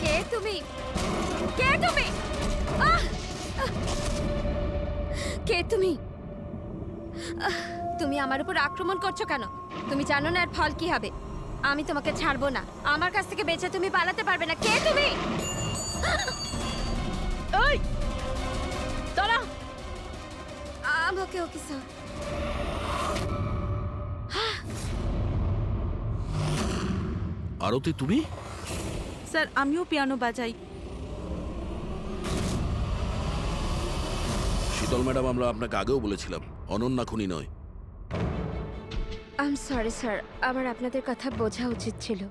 Speaker 5: কে তুমি? কে তুমি? কে তুমি? তুমি আমার উপর আক্রমণ করছো কেন? তুমি জানো না এর ফল কি হবে? আমি তোমাকে ছাড়বো না। আমার কাছ থেকে বেঁচে তুমি পালাতে পারবে না। কে তুমি?
Speaker 8: এই দাঁড়া।
Speaker 5: আমাকে ওকে স্যার।
Speaker 6: আরতি, তুমি?
Speaker 14: স্যার আমিও পিয়ানো বাজাই।
Speaker 6: শীতল ম্যাডাম, আমরা আপনাকে আগেও বলেছিলাম অনন্যা খুনি নয়।
Speaker 5: আই এম সরি স্যার, আমার আপনাদের কথা বোঝা উচিত ছিল।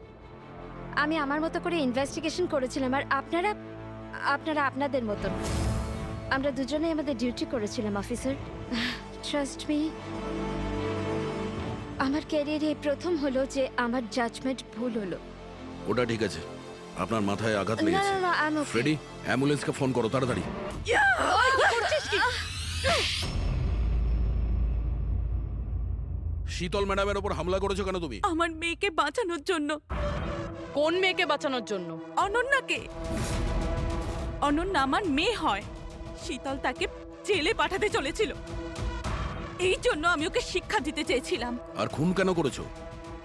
Speaker 5: আমি আমার মতো করে ইনভেস্টিগেশন করেছিলাম, আর আপনারা আপনাদের মতন। আমরা দুজনেই আমাদের ডিউটি করেছিলাম অফিসার। ট্রাস্ট মি, আমার ক্যারিয়ারে প্রথম হলো যে আমার জাজমেন্ট ভুল হলো।
Speaker 6: ওটা ঠিক আছে, আপনার মাথায় আঘাত
Speaker 5: না
Speaker 6: লেগেছে।
Speaker 5: না না, আই এম ওকে।
Speaker 6: ফ্রেডি, অ্যাম্বুলেন্সকে ফোন করো তাড়াতাড়ি। শীতল ম্যাডামের ওপর হামলা করেছো কেন তুমি?
Speaker 14: আমার মেয়েকে বাঁচানোর জন্য।
Speaker 8: কোন মেয়েকে বাঁচানোর জন্য?
Speaker 14: অনন্যাকে। অনন্যা আমার মেয়ে হয়। শীতল তাকে জেলে পাঠাতে চলেছিল, এই জন্য আমি ওকে শিক্ষা দিতে চেয়েছিলাম।
Speaker 6: আর খুন কেন করেছো?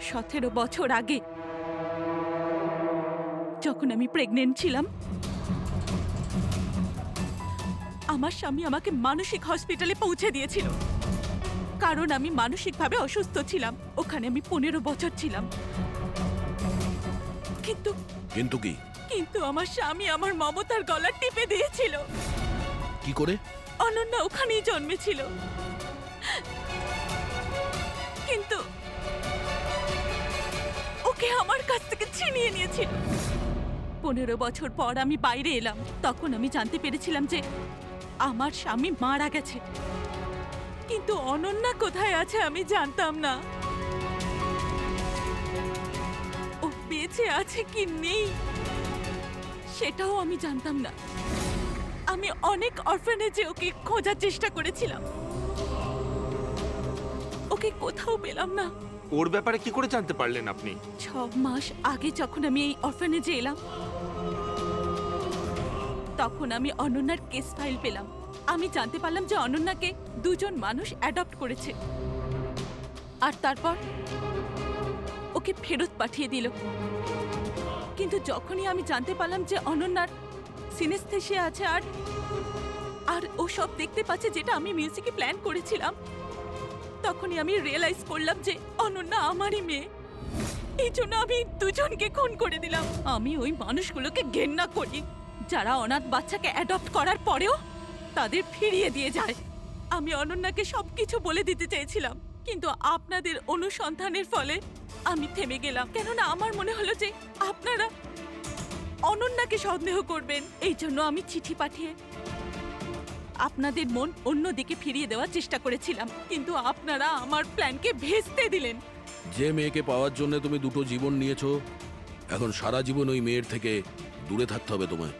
Speaker 14: 17 বছর আগে যখন আমি প্রেগনেন্ট ছিলাম, আমার স্বামী আমাকে মানসিক হসপিটালে পৌঁছে দিয়েছিল, কারণ আমি মানসিকভাবে অসুস্থ ছিলাম। ওখানে আমি 15 বছর ছিলাম। কিন্তু
Speaker 6: কি?
Speaker 14: কিন্তু আমার স্বামী আমার মমতার গলা টিপে দিয়েছিল।
Speaker 6: কি করে?
Speaker 14: অনন্যা ওখানেই জন্মেছিল, কিন্তু ওকে আমার কাছ থেকে ছিনিয়ে নিয়েছিল। 15 বছর পর আমি বাইরে এলাম, তখন আমি জানতে পেরেছিলাম যে আমার স্বামী মারা গেছে, কিন্তু অনন্যা কোথায় আছে আমি জানতাম না। বেঁচে আছে কি নেই সেটাও আমি জানতাম না। আমি অনেক অরফানেজে ওকে খোঁজার চেষ্টা করেছিলাম, ওকে কোথাও পেলাম না।
Speaker 11: ওর ব্যাপারে কি করে জানতে পারলেন আপনি?
Speaker 14: 6 মাস আগে যখন আমি এই অরফানেজে এলাম, তখন আমি অনন্যার কেস ফাইল পেলাম। আমি জানতে পারলাম যে অনন্যাকে 2 জন মানুষ অ্যাডপ্ট করেছে, আর তারপর ওকে ফেরত পাঠিয়ে দিল। কিন্তু যখনই আমি জানতে পারলাম যে অনন্যার সিনেস্থেশিয়া আছে আর ও সব দেখতে পাচ্ছে যেটা আমি মিউজিকে প্ল্যান করেছিলাম, তখনই আমি রিয়েলাইজ করলাম যে অনন্যা আমারই মেয়ে। এই জন্য আমি 2 জনকে খুন করে দিলাম। আমি ওই মানুষগুলোকে ঘেন্না করি যারা অনাথ বাচ্চাকে অ্যাডপ্ট করার পরেও তাদের ফিরিয়ে দিয়ে যায়। আমি অনন্যাকে সবকিছু বলে দিতে চেয়েছিলাম, কিন্তু আপনাদের অনুসন্ধানের ফলে আমি থেমে গেলাম, কেননা আমার মনে হলো যে আপনারা অনন্যাকে সন্দেহ করবেন। এই জন্য আমি চিঠি পাঠিয়ে আপনাদের মন অন্যদিকে ফিরিয়ে দেওয়ার চেষ্টা করেছিলাম, কিন্তু আপনারা আমার প্ল্যানকে ভেস্তে দিলেন।
Speaker 6: যে মেয়েকে পাওয়ার জন্য তুমি 2টো জীবন নিয়েছো, এখন সারা জীবন ওই মেয়ের থেকে দূরে থাকতে হবে তোমায়।